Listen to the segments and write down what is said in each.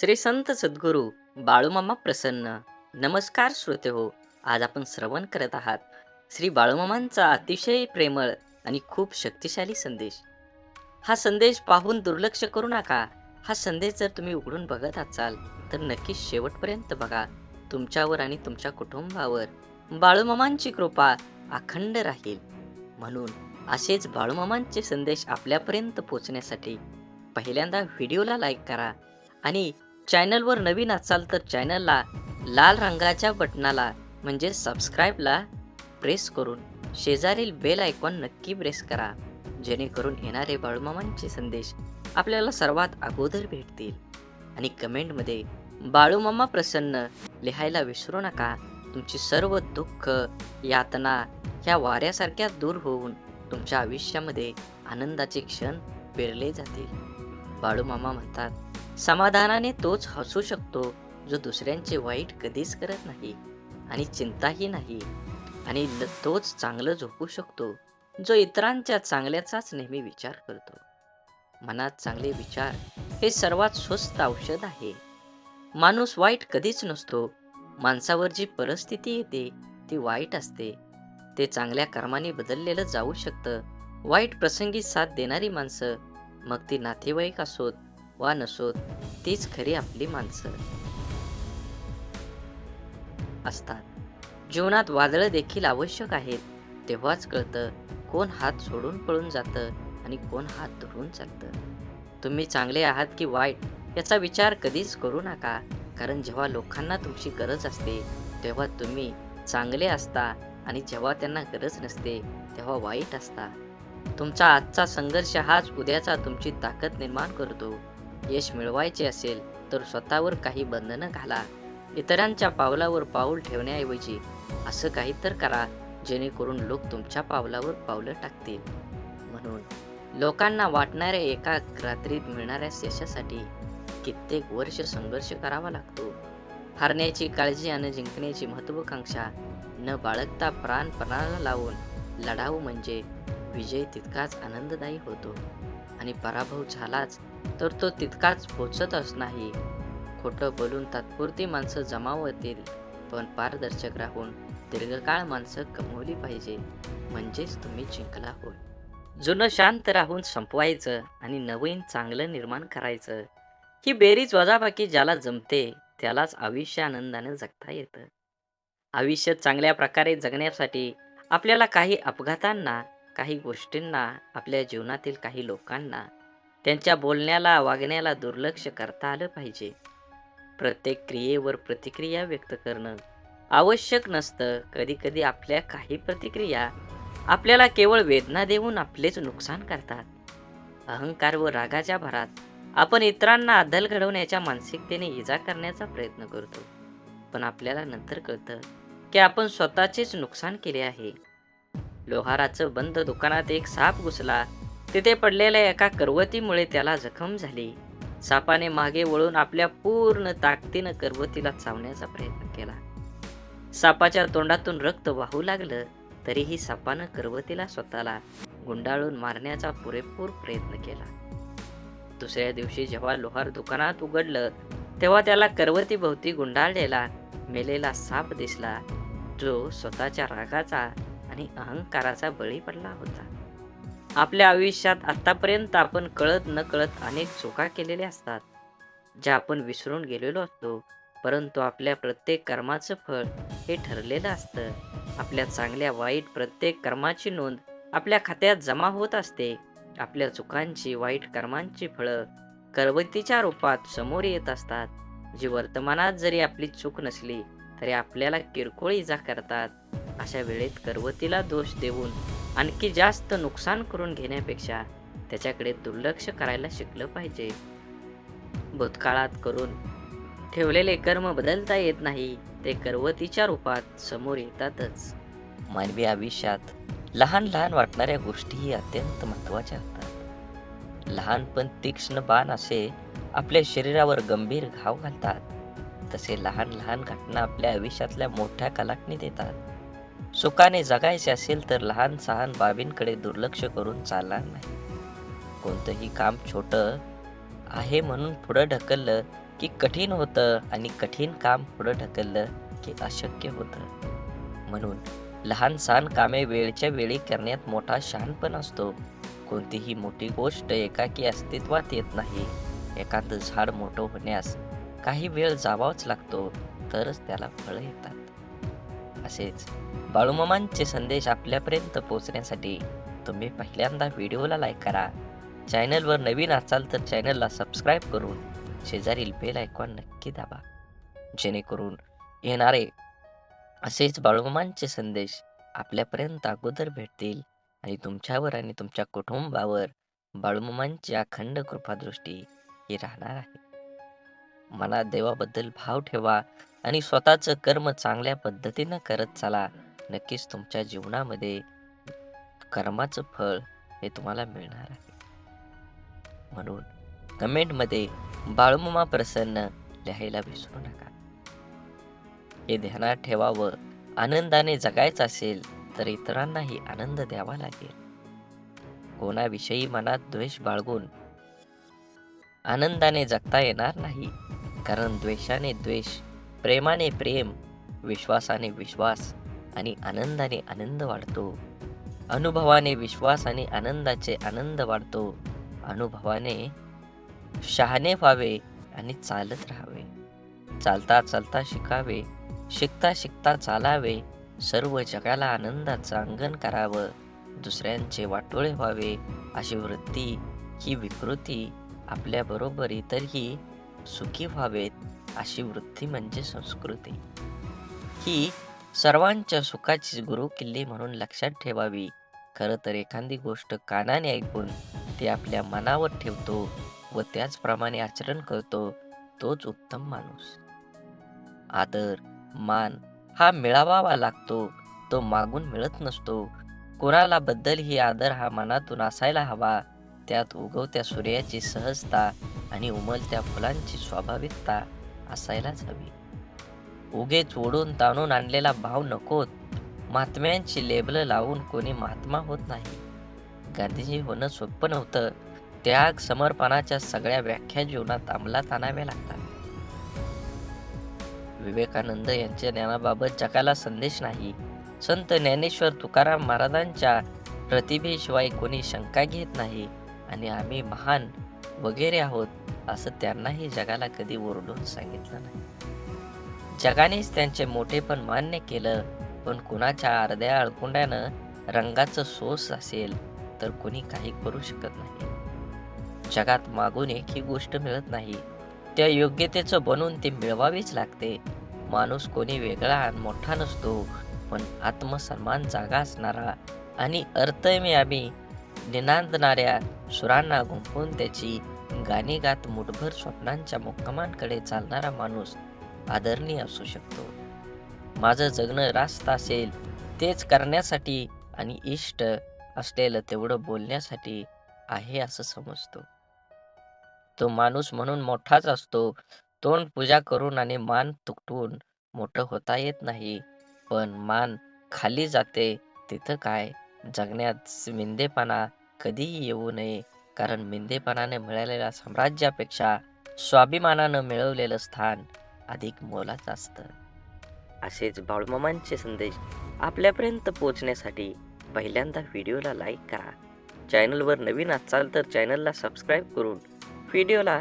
श्री संत सद्गुरू बाळूमामा प्रसन्न. नमस्कार श्रोते हो. आज आपण श्रवण करत आहात श्री बाळूमामांचा अतिशय प्रेमळ आणि खूप शक्तिशाली संदेश. हा संदेश पाहून दुर्लक्ष करू नका. हा संदेश जर तुम्ही उघडून बघत असाल तर नक्कीच शेवटपर्यंत बघा. तुमच्यावर आणि तुमच्या कुटुंबावर बाळूमामांची कृपा अखंड राहील. म्हणून असेच बाळूमामांचे संदेश आपल्यापर्यंत पोहोचण्यासाठी पहिल्यांदा व्हिडिओला लाईक करा आणि चॅनलवर नवीन असाल तर चॅनलला लाल रंगाच्या बटनाला म्हणजे सबस्क्राईबला प्रेस करून शेजारील बेल आयकॉन नक्की प्रेस करा, जेणेकरून येणारे बाळूमामांचे संदेश आपल्याला सर्वात अगोदर भेटतील. आणि कमेंटमध्ये बाळूमामा प्रसन्न लिहायला विसरू नका. तुमची सर्व दुःख यातना ह्या वाऱ्यासारख्या दूर होऊन तुमच्या आयुष्यामध्ये आनंदाचे क्षण पेरले जातील. बाळूमामा म्हणतात, समाधानाने तोच हसू शकतो जो दुसऱ्यांचे वाईट कधीच करत नाही आणि चिंताही नाही, आणि तोच चांगलं झोपू शकतो जो इतरांच्या चांगल्याचाच नेहमी विचार करतो. मनात चांगले विचार हे सर्वात स्वस्त औषध आहे. माणूस वाईट कधीच नसतो. माणसावर जी परिस्थिती येते ती वाईट असते. ते चांगल्या कर्माने बदललेलं जाऊ शकतं. वाईट प्रसंगी साथ देणारी माणसं, मग ती नातेवाईक असोत वा नसोत, तीच खरी आपली माणसं असतात. जीवनात वादळं देखील आवश्यक आहेत. तेव्हाच कळतं कोण हात सोडून पळून जातं आणि कोण हात धरून चालतं. तुम्ही चांगले आहात की वाईट याचा विचार कधीच करू नका, कारण जेव्हा लोकांना तुमची गरज असते तेव्हा तुम्ही चांगले असता आणि जेव्हा त्यांना गरज नसते तेव्हा वाईट असता. तुमचा आजचा संघर्ष हाच उद्याचा तुमची ताकद निर्माण करतो. यश मिळवायचे असेल तर स्वतःवर काही बंधनं घाला. इतरांच्या पावलावर पाऊल ठेवण्याऐवजी असं काही तर करा जेणेकरून लोक तुमच्या पावलावर पावलं टाकतील. म्हणून लोकांना वाटणाऱ्या एका रात्रीत मिळणाऱ्या यशासाठी कित्येक वर्ष संघर्ष करावा लागतो. हारण्याची काळजी आणि जिंकण्याची महत्वाकांक्षा न बाळगता प्राण पणाला लावून लढावं म्हणजे विजय तितकाच आनंददायी होतो, आणि पराभव झालाच तर तो तितकाच पोचतच नाही. खोटं बोलून तात्पुरती माणसं जमावतील, पण पारदर्शक राहून दीर्घकाळ माणसं कमवली पाहिजे, म्हणजेच तुम्ही जिंकला होय. जुनं शांत राहून संपवायचं आणि नवीन चांगलं निर्माण करायचं. ही बेरीज वजाबाकी ज्याला जमते त्यालाच आयुष्य आनंदाने जगता येतं. आयुष्य चांगल्या प्रकारे जगण्यासाठी आपल्याला काही अपघातांना, काही गोष्टींना, आपल्या जीवनातील काही लोकांना, त्यांच्या बोलण्याला वागण्याला दुर्लक्ष करता आलं पाहिजे. प्रत्येक क्रियेवर प्रतिक्रिया व्यक्त करणं आवश्यक नसतं. कधी-कधी आपल्या काही प्रतिक्रिया आपल्याला केवळ वेदना देऊन आपलेच नुकसान करतात. अहंकार व रागाच्या भरात आपण इतरांना अद्दल घडवण्याच्या मानसिकतेने इजा करण्याचा प्रयत्न करतो, पण आपल्याला नंतर कळतं की आपण स्वतःचेच नुकसान केले आहे. लोहाराचं बंद दुकानात एक साप घुसला. तिथे पडलेल्या एका करवतीमुळे त्याला जखम झाली. सापाने मागे वळून आपल्या पूर्ण ताकदीनं करवतीला चावण्याचा प्रयत्न केला. सापाच्या तोंडातून रक्त वाहू लागलं, तरीही सापानं करवतीला स्वतःला गुंडाळून मारण्याचा पुरेपूर प्रयत्न केला. दुसऱ्या दिवशी जेव्हा लोहार दुकानात उघडलं तेव्हा त्याला करवतीभोवती गुंडाळलेला मेलेला साप दिसला, जो स्वतःच्या रागाचा आणि अहंकाराचा बळी पडला होता. आपल्या आयुष्यात आतापर्यंत आपण कळत न कळत अनेक चुका केलेल्या असतात, ज्या आपण विसरून गेलेलो असतो. परंतु आपल्या प्रत्येक कर्माचं फळ हे ठरलेलं असतं. आपल्या चांगल्या वाईट प्रत्येक कर्माची नोंद आपल्या खात्यात जमा होत असते. आपल्या चुकांची, वाईट कर्मांची फळं करवतीच्या रूपात समोर येत असतात, जी वर्तमानात जरी आपली चूक नसली तरी आपल्याला किरकोळ इजा करतात. अशा वेळेत करवतीला दोष देऊन आणखी जास्त नुकसान करून घेण्यापेक्षा त्याच्याकडे दुर्लक्ष करायला शिकलं पाहिजे. भूतकाळात करून ठेवलेले कर्म बदलता येत नाही, ते करवतीच्या रूपात समोर येतातच. मानवी आयुष्यात लहान लहान वाटणाऱ्या गोष्टीही अत्यंत महत्त्वाच्या असतात. लहान पण तीक्ष्ण बाण असे आपल्या शरीरावर गंभीर घाव घालतात. तसे लहान लहान घटना आपल्या आयुष्यातल्या मोठ्या कलाटणी देतात. सुखाने जगायचे असेल तर लहान सहान बाबींकडे दुर्लक्ष करून चालणार नाही. कोणतंही काम छोटं आहे म्हणून पुढं ढकललं की कठीण होतं आणि कठीण काम पुढं ढकललं की अशक्य होतं. म्हणून लहान सहान कामे वेळच्या वेळी करण्यात मोठा शहाणपण असतो. कोणतीही मोठी गोष्ट एकाकी अस्तित्वात येत नाही. एखादं झाड मोठं होण्यास काही वेळ जावाच लागतो, तरच त्याला फळं येतात. असेच बाळूमामांचे संदेश आपल्यापर्यंत पोहोचण्यासाठी तुम्ही पहिल्यांदा व्हिडिओला लाईक करा. चॅनलवर नवीन असाल तर चॅनलला सबस्क्राईब करून शेजारील बेल आयकॉन नक्की दाबा, जेणेकरून येणारे असेच बाळूमामांचे संदेश आपल्यापर्यंत अगोदर भेटतील आणि तुमच्यावर आणि तुमच्या कुटुंबावर बाळूमामांची अखंड कृपादृष्टी ही राहणार आहे. मनात देवाबद्दल भाव ठेवा आणि स्वतःचं कर्म चांगल्या पद्धतीनं करत चला. नक्कीच तुमच्या जीवनामध्ये कर्माचं फळ हे तुम्हाला मिळणार आहे. म्हणून कमेंटमध्ये बाळूमामा प्रसन्न लिहायला विसरू नका. हे ध्यानात ठेवावं, आनंदाने जगायचं असेल तर इतरांनाही आनंद द्यावा लागेल. कोणाविषयी मनात द्वेष बाळगून आनंदाने जगता येणार नाही. कारण द्वेषाने द्वेष, प्रेमाने प्रेम, विश्वासाने विश्वास आणि आनंदाने आनंद वाढतो. अनुभवाने विश्वास आणि आनंदाचे आनंद वाढतो. अनुभवाने शहाणे व्हावे आणि चालत राहावे. चालता चालता शिकावे, शिकता शिकता चालावे. सर्व जगाला आनंदाचं अंगण करावं. दुसऱ्यांचे वाटोळे व्हावे अशी वृत्ती, ही विकृती आपल्याबरोबर इतरही सुखी व्हावेत अशी वृत्ती म्हणजे संस्कृती. ही सर्वांच्या सुखाची गुरुकिल्ली म्हणून लक्षात ठेवावी. खरं तर एखादी गोष्ट कानाने ऐकून ती आपल्या मनावर ठेवतो व त्याचप्रमाणे आचरण करतो, तोच उत्तम माणूस. आदर, मान हा मिळावा लागतो, तो मागून मिळत नसतो. कोणाला बद्दलही आदर हा मनातून असायला हवा. त्यात उगवत्या सूर्याची सहजता आणि उमलत्या फुलांची स्वाभाविकता असायलाच हवी. उगेच ओढून ताणून आणलेला भाव नकोत. महात्म्यांची लेबलं लावून कोणी महात्मा होत नाही. गांधीजी होणं सोपं नव्हतं. त्याग, समर्पणाच्या सगळ्या व्याख्या जीवनात अंमलात आणाव्या लागतात. विवेकानंद यांच्या ज्ञानाबाबत जगाला संदेश नाही. संत ज्ञानेश्वर तुकाराम महाराजांच्या प्रतिभेशिवाय कोणी शंका घेत नाही आणि आम्ही महान वगैरे आहोत असं त्यांनाही जगाला कधी ओरडून सांगितलं नाही. जगानेच त्यांचे मोठेपण मान्य केलं. पण कुणाच्या अर्ध्या अळकुंड्यानं रंगाचं सोस असेल तर कोणी काही करू शकत नाही. जगात मागून एकही गोष्ट मिळत नाही. त्या योग्यतेचं बनून ती मिळवावीच लागते. माणूस कोणी वेगळा आणि मोठा नसतो, पण आत्मसन्मान जागा असणारा आणि अर्थमेयामी निनादणाऱ्या सुरांना गुंफून त्याची गाणी गात मुठभर स्वप्नांच्या मुक्कामांकडे चालणारा माणूस आदरणीय असू शकतो. माझं जगणं रास्त असेल तेच करण्यासाठी आणि इष्ट असलेलं तेवढं बोलण्यासाठी आहे असं समजतो. तो माणूस म्हणून मोठाच असतो. तोंड पूजा करून आणि मान तुटवून मोठं होता येत नाही. पण मान खाली जाते तिथं काय? जगण्यात मिंदेपणा कधीही येऊ नये. कारण मिंदेपणाने मिळालेल्या साम्राज्यापेक्षा स्वाभिमानानं मिळवलेलं स्थान अधिक मोलाचं असतं. असेच बाळूमामांचे संदेश आपल्यापर्यंत पोहोचण्यासाठी पहिल्यांदा व्हिडिओला लाईक करा. चॅनलवर नवीन असाल तर चॅनलला सबस्क्राईब करून व्हिडिओला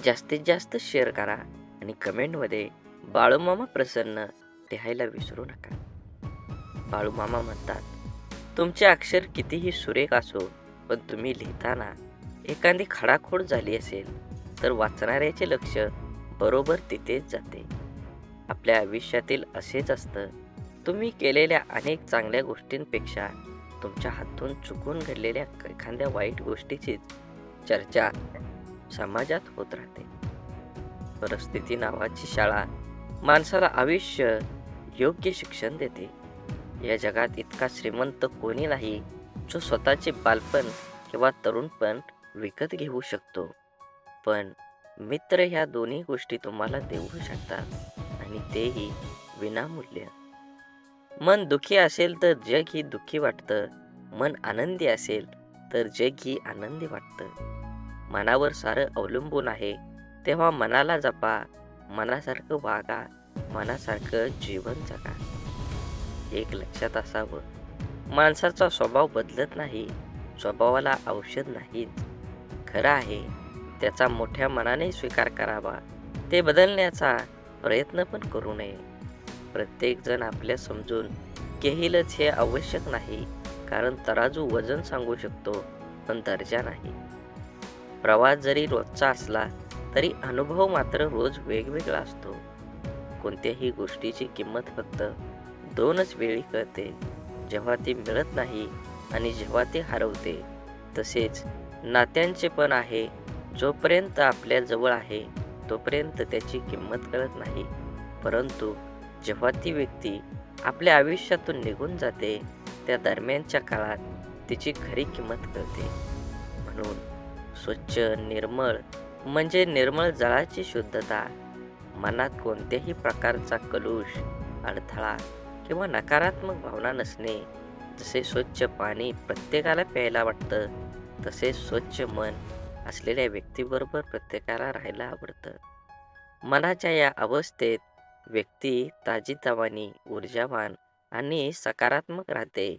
जास्तीत जास्त शेअर करा आणि कमेंटमध्ये बाळूमामा प्रसन्न लिहायला विसरू नका. बाळूमामा म्हणतात, तुमचे अक्षर कितीही सुरेख असो, पण तुम्ही लिहिताना एखादी खडाखोड झाली असेल तर वाचणाऱ्याचे लक्ष बरोबर तिथेच जाते. आपल्या आयुष्यातील असेच असतं. तुम्ही केलेल्या अनेक चांगल्या गोष्टींपेक्षा तुमच्या हातून चुकून घडलेल्या एखाद्या वाईट गोष्टीचीच चर्चा समाजात होत राहते. परिस्थिती नावाची शाळा माणसाला आयुष्य योग्य शिक्षण देते. या जगात इतका श्रीमंत कोणी नाही जो स्वतःचे बालपण किंवा तरुणपण विकत घेऊ शकतो. पण मित्र ह्या दोन्ही गोष्टी तुम्हाला देऊ शकतात आणि तेही विनामूल्य. मन दुःखी असेल तर जग ही दुःखी वाटतं. मन आनंदी असेल तर जग ही आनंदी वाटतं. मनावर सारं अवलंबून आहे. तेव्हा मनाला जपा, मनासारखं वागा, मनासारखं जीवन जगा. एक लक्षात असावं, माणसाचा स्वभाव बदलत नाही, स्वभावाला औषध नाहीच. खरं आहे, त्याचा मोठ्या मनाने स्वीकार करावा. ते बदलण्याचा प्रयत्न पण करू नये. प्रत्येकजण आपल्या समजून घेईलच हे आवश्यक नाही, कारण तराजू वजन सांगू शकतो, पण दर्जा नाही. प्रवास जरी रोजचा असला, तरी अनुभव मात्र रोज वेगवेगळा असतो. कोणत्याही गोष्टीची किंमत फक्त दोनच वेळी कळते, जेव्हा ती मिळत नाही आणि जेव्हा ती हरवते. तसेच नात्यांचे पण आहे. जोपर्यंत आपल्या जवळ आहे, तोपर्यंत त्याची किंमत कळत नाही. परंतु जेव्हा ती व्यक्ती आपल्या आयुष्यातून निघून जाते, त्या दरम्यानच्या काळात तिची खरी किंमत कळते. म्हणून स्वच्छ, निर्मळ म्हणजे निर्मळ जळाची शुद्धता. मनात कोणत्याही प्रकारचा कलुष, अडथळा किंवा नकारात्मक भावना नसणे. जसे स्वच्छ पाणी प्रत्येकाला प्यायला वाटतं, तसे स्वच्छ मन असलेल्या व्यक्तीबरोबर प्रत्येकाला राहायला आवडतं. मनाच्या या अवस्थेत व्यक्ती ताजीतवानी, ऊर्जावान आणि सकारात्मक राहते.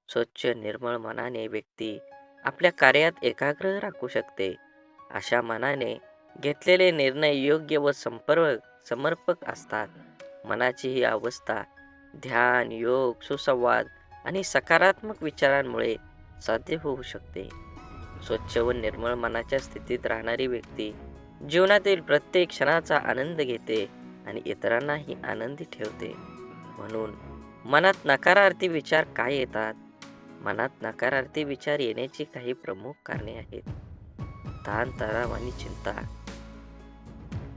स्वच्छ, निर्मळ मनाने व्यक्ती आपल्या कार्यात एकाग्र राखू शकते. अशा मनाने घेतलेले निर्णय योग्य व समर्पक असतात. मनाची ही अवस्था ध्यान, योग, सुसंवाद आणि सकारात्मक विचारांमुळे साध्य होऊ शकते. स्वच्छ व निर्मळ मनाच्या स्थितीत राहणारी व्यक्ती जीवनातील प्रत्येक क्षणाचा आनंद घेते आणि इतरांनाही आनंदी ठेवते. म्हणून मनात नकारार्थी विचार काय येतात? मनात नकारार्थी विचार येण्याची काही प्रमुख कारणे आहेत. ताणतणाव आणि चिंता.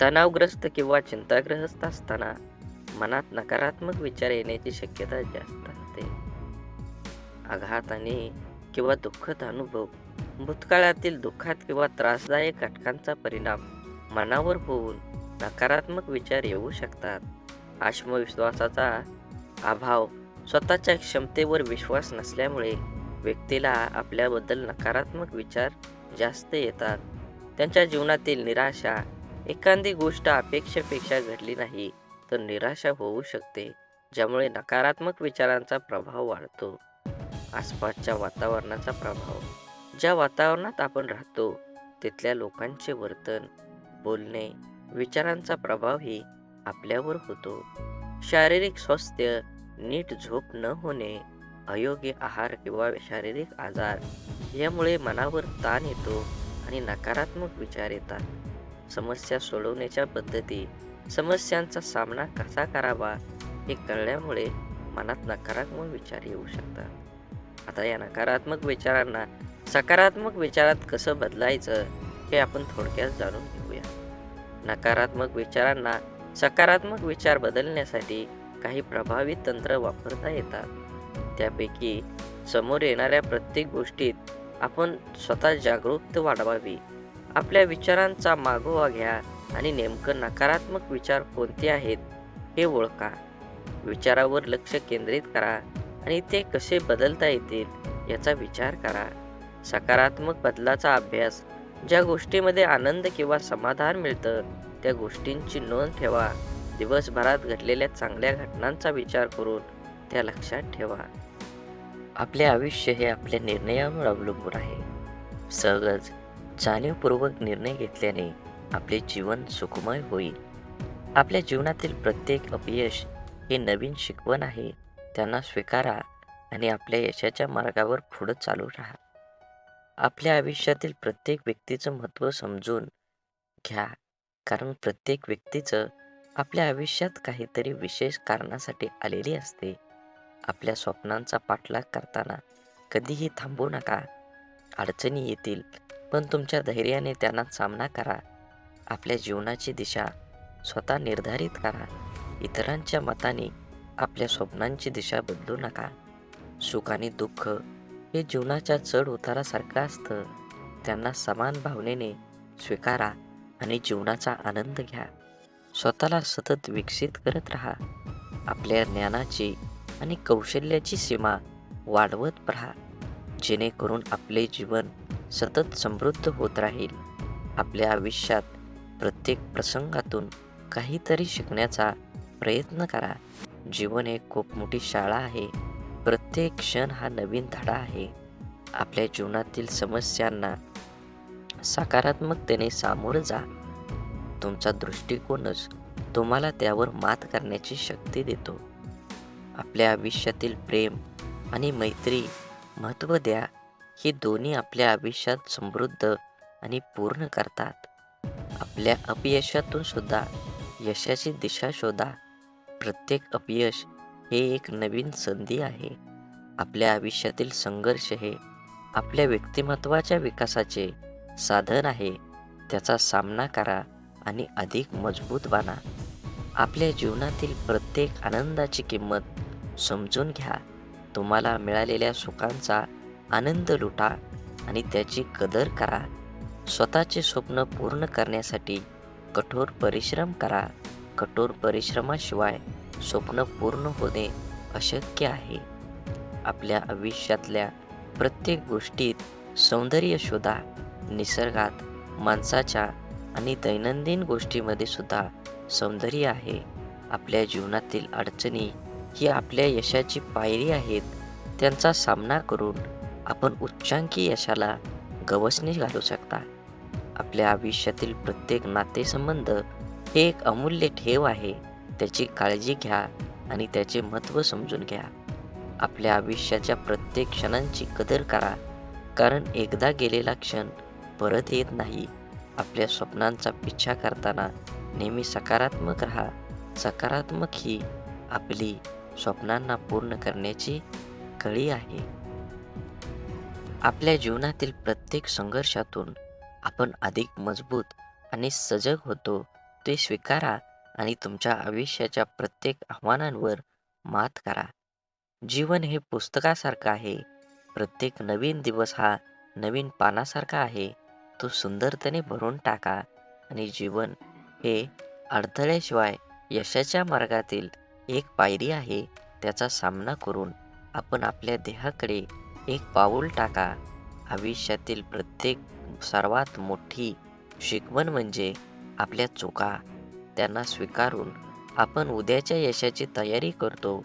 तणावग्रस्त किंवा चिंताग्रस्त असताना मनात नकारात्मक विचार येण्याची शक्यता जास्त असते. आघात आणि किंवा दुःखद अनुभव. भूतकाळातील दुःखात किंवा त्रासदायक घटकांचा परिणाम मनावर होऊन नकारात्मक विचार येऊ शकतात. आत्मविश्वासाचा अभाव. स्वतःच्या क्षमतेवर विश्वास नसल्यामुळे व्यक्तीला आपल्याबद्दल नकारात्मक विचार जास्त येतात. त्यांच्या जीवनातील निराशा. एखादी गोष्ट अपेक्षेपेक्षा घडली नाही तर निराशा होऊ शकते, ज्यामुळे नकारात्मक विचारांचा प्रभाव वाढतो. आसपासच्या वातावरणाचा प्रभाव. ज्या वातावरणात आपण राहतो, तिथल्या लोकांचे वर्तन, बोलणे, विचारांचा प्रभावही आपल्यावर होतो. शारीरिक स्वास्थ्य. नीट झोप न होणे, अयोग्य आहार किंवा शारीरिक आजार यामुळे मनावर ताण येतो आणि नकारात्मक विचार येतात. समस्या सोडवण्याच्या पद्धती. समस्यांचा सामना कसा करावा हे कळल्यामुळे मनात नकारात्मक विचार येऊ शकतात. आता या नकारात्मक विचारांना सकारात्मक विचारात कसं बदलायचं हे आपण थोडक्यात जाणून घेऊया. नकारात्मक विचारांना सकारात्मक विचार बदलण्यासाठी काही प्रभावी तंत्र वापरता येतात. त्यापैकी समोर येणाऱ्या प्रत्येक गोष्टीत आपण स्वतः जागरूकता वाढवावी. आपल्या विचारांचा मागोवा घ्या आणि नेमकं नकारात्मक विचार कोणते आहेत हे ओळखा. विचारावर लक्ष केंद्रित करा आणि ते कसे बदलता येतील याचा विचार करा. सकारात्मक बदलाचा अभ्यास. ज्या गोष्टीमध्ये आनंद किंवा समाधान मिळतं त्या गोष्टींची नोंद ठेवा. दिवसभरात घडलेल्या चांगल्या घटनांचा विचार करून त्या लक्षात ठेवा. आपले आयुष्य हे आपल्या निर्णयावर अवलंबून आहे. सहज, जाणीवपूर्वक निर्णय घेतल्याने आपले जीवन सुखमय होईल. आपल्या जीवनातील प्रत्येक अपयश हे नवीन शिकवण आहे. त्यांना स्वीकारा आणि आपल्या यशाच्या मार्गावर पुढे चालू राहा. आपल्या आयुष्यातील प्रत्येक व्यक्तीचं महत्त्व समजून घ्या, कारण प्रत्येक व्यक्तीचं आपल्या आयुष्यात काहीतरी विशेष कारणासाठी आलेली असते. आपल्या स्वप्नांचा पाठलाग करताना कधीही थांबू नका. अडचणी येतील, पण तुमच्या धैर्याने त्यांना सामना करा. आपल्या जीवनाची दिशा स्वतः निर्धारित करा. इतरांच्या मताने आपल्या स्वप्नांची दिशा बदलू नका. सुख आणि दुःख हे जीवनाच्या चढ उतारासारखं असतं. त्यांना समान भावनेने स्वीकारा आणि जीवनाचा आनंद घ्या. स्वतःला सतत विकसित करत राहा. आपल्या ज्ञानाची आणि कौशल्याची सीमा वाढवत राहा, जेणेकरून आपले जीवन सतत समृद्ध होत राहील. आपल्या आयुष्यात प्रत्येक प्रसंगातून काहीतरी शिकण्याचा प्रयत्न करा. जीवन एक खूप मोठी शाळा आहे. प्रत्येक क्षण हा नवीन धडा आहे. आपल्या जीवनातील समस्यांना सकारात्मकतेने सामोरं जा. तुमचा दृष्टिकोनच तुम्हाला त्यावर मात करण्याची शक्ती देतो. आपल्या आयुष्यातील प्रेम आणि मैत्री महत्त्व द्या. हे दोन्ही आपल्या आयुष्यात समृद्ध आणि पूर्ण करतात. आपल्या अपयशातून सुद्धा यशाची दिशा शोधा. प्रत्येक अपयश हे एक नवीन संधी आहे. आपल्या आयुष्यातील संघर्ष हे आपल्या व्यक्तिमत्वाच्या विकासाचे साधन आहे. त्याचा सामना करा आणि अधिक मजबूत बना. आपल्या जीवनातील प्रत्येक आनंदाची किंमत समजून घ्या. तुम्हाला मिळालेल्या सुखांचा आनंद लुटा आणि त्याची कदर करा. स्वतःचे स्वप्न पूर्ण करण्यासाठी कठोर परिश्रम करा. कठोर परिश्रमाशिवाय स्वप्न पूर्ण होणे अशक्य आहे. आपल्या आयुष्यातल्या प्रत्येक गोष्टीत सौंदर्य शोधा. निसर्गात, माणसाच्या आणि दैनंदिन गोष्टीमध्ये सुद्धा सौंदर्य आहे. आपल्या जीवनातील अडचणी ही आपल्या यशाची पायरी आहेत. त्यांचा सामना करून आपण उच्चांकी यशाला गवसणी घालू शकता. आपल्या आयुष्यातील प्रत्येक नातेसंबंध हे एक अमूल्य ठेव आहे. त्याची काळजी घ्या आणि त्याचे महत्त्व समजून घ्या. आपल्या आयुष्याच्या प्रत्येक क्षणांची कदर करा, कारण एकदा गेलेला क्षण परत येत नाही. आपल्या स्वप्नांचा पिच्छा करताना नेहमी सकारात्मक राहा. सकारात्मक ही आपली स्वप्नांना पूर्ण करण्याची कळी आहे. आपल्या जीवनातील प्रत्येक संघर्षातून आपण अधिक मजबूत आणि सजग होतो. ते स्वीकारा आणि तुमच्या आयुष्याच्या प्रत्येक आव्हानांवर मात करा. जीवन हे पुस्तकासारखं आहे. प्रत्येक नवीन दिवस हा नवीन पानासारखा आहे. तो सुंदरतेने भरून टाका आणि जीवन हे अडथळ्याशिवाय यशाच्या मार्गातील एक पायरी आहे. त्याचा सामना करून आपण आपल्या ध्येयाकडे एक पाऊल टाका. आयुष्यातील प्रत्येक सर्वात मोठी शिकवण म्हणजे आपल्या चुका. त्यांना स्वीकारून आपण उद्याच्या यशाची तयारी करतो.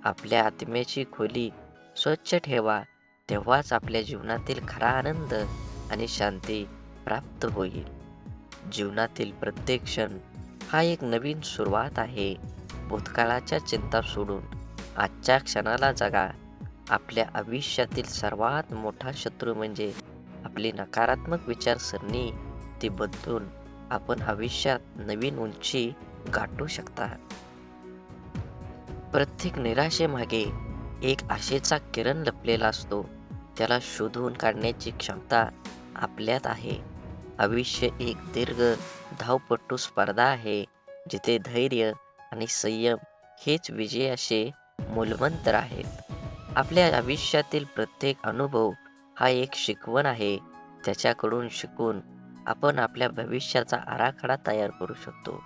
आपल्या आत्म्याची खोली स्वच्छ ठेवा. तेव्हाच आपल्या जीवनातील खरा आनंद आणि शांती प्राप्त होईल. जीवनातील प्रत्येक क्षण हा एक नवीन सुरुवात आहे. भूतकाळाच्या चिंता सोडून आजच्या क्षणाला जगा. आपल्या आयुष्यातील सर्वात मोठा शत्रू म्हणजे आपली नकारात्मक विचारसरणी. ती बदलून आपण आयुष्यात नवीन उंची गाठू शकता. प्रत्येक निराशेमागे एक आशेचा किरण लपलेला असतो. त्याला शोधून काढण्याची क्षमता आपल्यात आहे. आयुष्य एक दीर्घ धावपटू स्पर्धा आहे, जिथे धैर्य आणि संयम हेच विजयाचे मूलमंत्र आहेत. आपल्या आयुष्यातील प्रत्येक अनुभव हा एक शिकवण आहे. त्याच्याकडून शिकून आपण आपल्या भविष्याचा आराखडा तयार करू शकतो.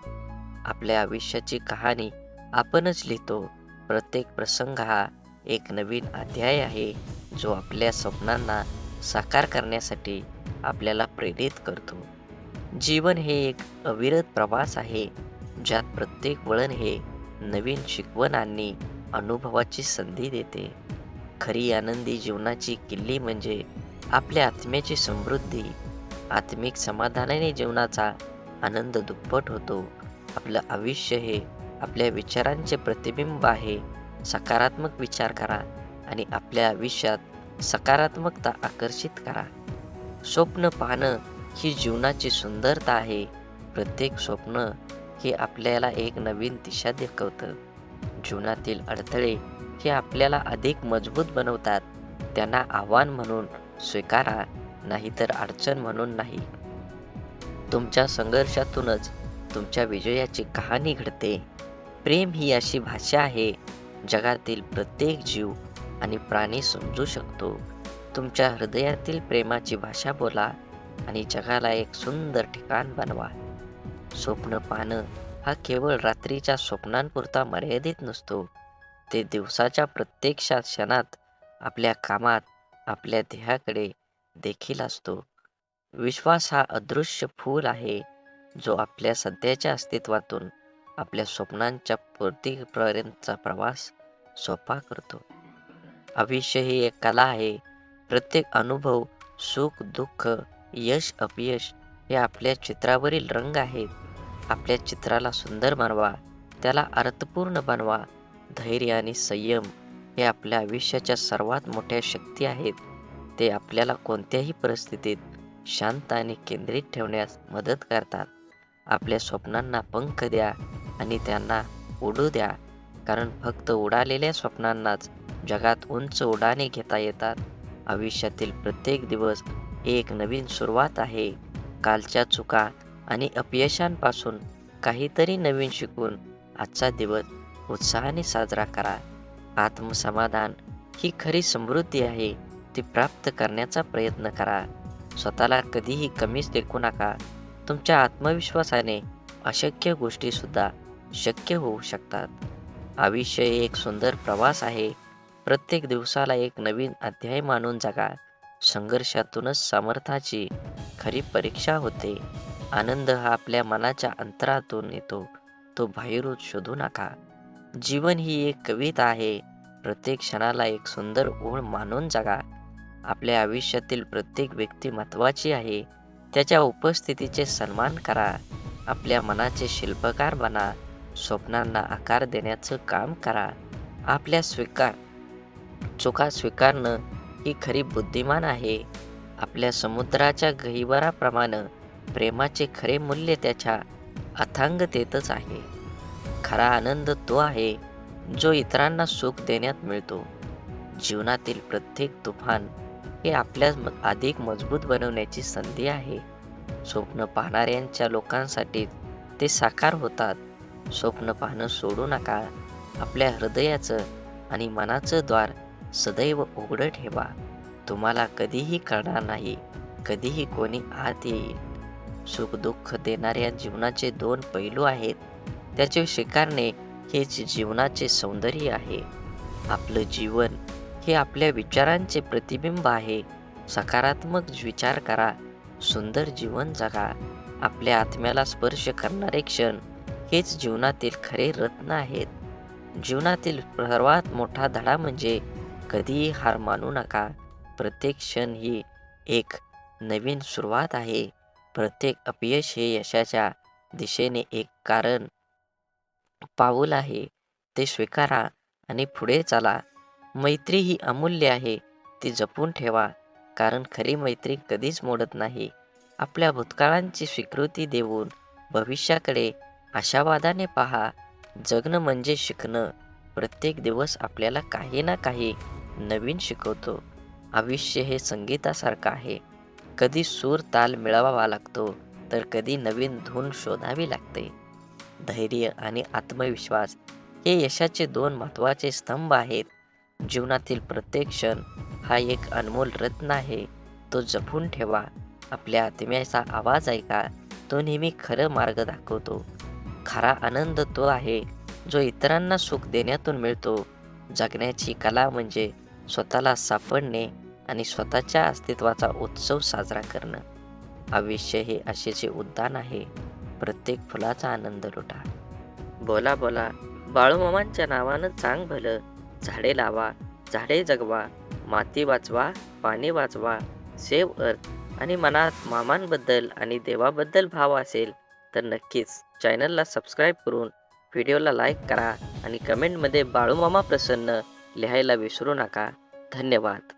आपल्या आयुष्याची कहाणी आपणच लिहितो. प्रत्येक प्रसंग हा एक नवीन अध्याय आहे, जो आपल्या स्वप्नांना साकार करण्यासाठी आपल्याला प्रेरित करतो. जीवन हे एक अविरत प्रवास आहे, ज्यात प्रत्येक वळण हे नवीन शिकवण आणि अनुभवाची संधी देते. खरी आनंदी जीवनाची किल्ली म्हणजे आपल्या आत्म्याची समृद्धी. आत्मिक समाधानाने जीवनाचा आनंद दुप्पट होतो. आपलं आयुष्य हे आपल्या विचारांचे प्रतिबिंब आहे. सकारात्मक विचार करा आणि आपल्या आयुष्यात सकारात्मकता आकर्षित करा. स्वप्न पाहणं ही जीवनाची सुंदरता आहे. प्रत्येक स्वप्न हे आपल्याला एक नवीन दिशा दाखवतं. जीवनातील अडथळे हे आपल्याला अधिक मजबूत बनवतात. त्यांना आव्हान म्हणून स्वीकारा, नाहीतर अडचण म्हणून नाही. तुमच्या संघर्षातूनच तुमच्या विजयाची कहाणी घडते. प्रेम ही अशी भाषा आहे, जगातील प्रत्येक जीव आणि प्राणी समजू शकतो. तुमच्या हृदयातील प्रेमाची भाषा बोला आणि जगाला एक सुंदर ठिकाण बनवा. स्वप्न पाहणं हा केवळ रात्रीच्या स्वप्नांपुरता मर्यादित नसतो. ते दिवसाच्या प्रत्येक क्षणात आपल्या कामात, आपल्या ध्येयाकडे देखील असतो. विश्वास हा अदृश्य फूल आहे. जो आपल्या सध्याच्या अस्तित्वातून आपल्या स्वप्नांच्या पूर्तीपर्यंतचा प्रवास सोपा करतो. आयुष्य ही एक कला आहे. प्रत्येक अनुभव, सुख, दुःख, यश, अपयश हे आपल्या चित्रावरील रंग आहेत. आपल्या चित्राला सुंदर बनवा, त्याला अर्थपूर्ण बनवा. धैर्य आणि संयम हे आपल्या आयुष्याच्या सर्वात मोठ्या शक्ती आहेत. ते आपल्याला कोणत्याही परिस्थितीत शांत आणि केंद्रित ठेवण्यास मदत करतात. आपल्या स्वप्नांना पंख द्या आणि त्यांना उडू द्या, कारण फक्त उडालेल्या स्वप्नांनाच जगात उंच उड्डाणे घेता येतात. आयुष्यातील प्रत्येक दिवस ही एक नवीन सुरुवात आहे. कालच्या चुका आणि अपयशांपासून काहीतरी नवीन शिकून आजचा दिवस उत्साहाने साजरा करा. आत्मसमाधान ही खरी समृद्धी आहे. ती प्राप्त करण्याचा प्रयत्न करा. स्वतःला कधीही कमीच लेखू नका. तुमच्या आत्मविश्वासाने अशक्य गोष्टीसुद्धा शक्य होऊ शकतात. आयुष्य हे एक सुंदर प्रवास आहे. प्रत्येक दिवसाला एक नवीन अध्याय मानून जगा. संघर्षातूनच सामर्थ्याची खरी परीक्षा होते. आनंद हा आपल्या मनाच्या अंतरातून येतो, तो बाहेरून शोधू नका. जीवन ही एक कविता आहे. प्रत्येक क्षणाला एक सुंदर ओळ मानून जगा. आपल्या आयुष्यातील प्रत्येक व्यक्ती महत्त्वाची आहे. त्याच्या उपस्थितीचे सन्मान करा. आपल्या मनाचे शिल्पकार बना. स्वप्नांना आकार देण्याचं काम करा. आपल्या चुका स्वीकारणं ही खरी बुद्धिमान आहे. आपल्या समुद्राच्या गहिवराप्रमाणे प्रेमाचे खरे मूल्य त्याच्या अथांगतेतच आहे. खरा आनंद तो आहे जो इतरांना सुख देण्यात मिळतो. जीवनातील प्रत्येक तुफान हे आपल्यास अधिक मजबूत बनवण्याची संधी आहे. स्वप्न पाहणाऱ्यांच्या लोकांसाठी ते साकार होतात. स्वप्न पाहणं सोडू नका. आपल्या हृदयाचं आणि मनाचं द्वार सदैव उघडं ठेवा. तुम्हाला कधीही कळणार नाही कधीही कोणी आत येईल. सुख दुःख देणाऱ्या जीवनाचे दोन पैलू आहेत. त्याचे स्वीकारणे हेच जीवनाचे सौंदर्य आहे. आपलं जीवन हे आपल्या विचारांचे प्रतिबिंब आहे. सकारात्मक विचार करा. सुंदर जीवन जगा. आपल्या आत्म्याला स्पर्श करणारे क्षण हेच जीवनातील खरे रत्न आहेत. जीवनातील सर्वात मोठा धडा म्हणजे कधीही हार मानू नका. प्रत्येक क्षण ही एक नवीन सुरुवात आहे. प्रत्येक अपयश हे यशाच्या दिशेने एक कारण पाऊल आहे. ते स्वीकारा आणि पुढे चला. मैत्री ही अमूल्य आहे. ती जपून ठेवा, कारण खरी मैत्री कधीच मोडत नाही. आपल्या भूतकाळांची स्वीकृती देऊन भविष्याकडे आशावादाने पहा. जगणं म्हणजे शिकणं. प्रत्येक दिवस आपल्याला काही ना काही नवीन शिकवतो. आयुष्य हे संगीतासारखं आहे. कधी सूर ताल मिळवावा लागतो, तर कधी नवीन धून शोधावी लागते. धैर्य आणि आत्मविश्वास हे यशाचे दोन महत्त्वाचे स्तंभ आहेत. जीवनातील प्रत्येक क्षण हा एक अनमोल रत्न आहे. तो जपून ठेवा. आपल्या आत्म्याचा आवाज ऐका. तो नेहमी खरं मार्ग दाखवतो. खरा आनंद तो आहे जो इतरांना सुख देण्यातून मिळतो. जगण्याची कला म्हणजे स्वतःला सापडणे आणि स्वतःच्या अस्तित्वाचा उत्सव साजरा करणं. आयुष्य हे आशेचे उद्यान आहे. प्रत्येक फुलाचा आनंद लुटा. बोला बोला बाळूमामांच्या नावानं चांग भलं. झाडे लावा, झाडे जगवा, माती वाचवा, पाणी वाचवा. सेव्ह अर्थ. आणि मनात मामांबद्दल आणि देवाबद्दल भाव असेल तर नक्कीच चॅनलला सबस्क्राईब करून व्हिडिओला लाईक करा आणि कमेंटमध्ये बाळूमामा प्रसन्न लिहायला विसरू नका. धन्यवाद.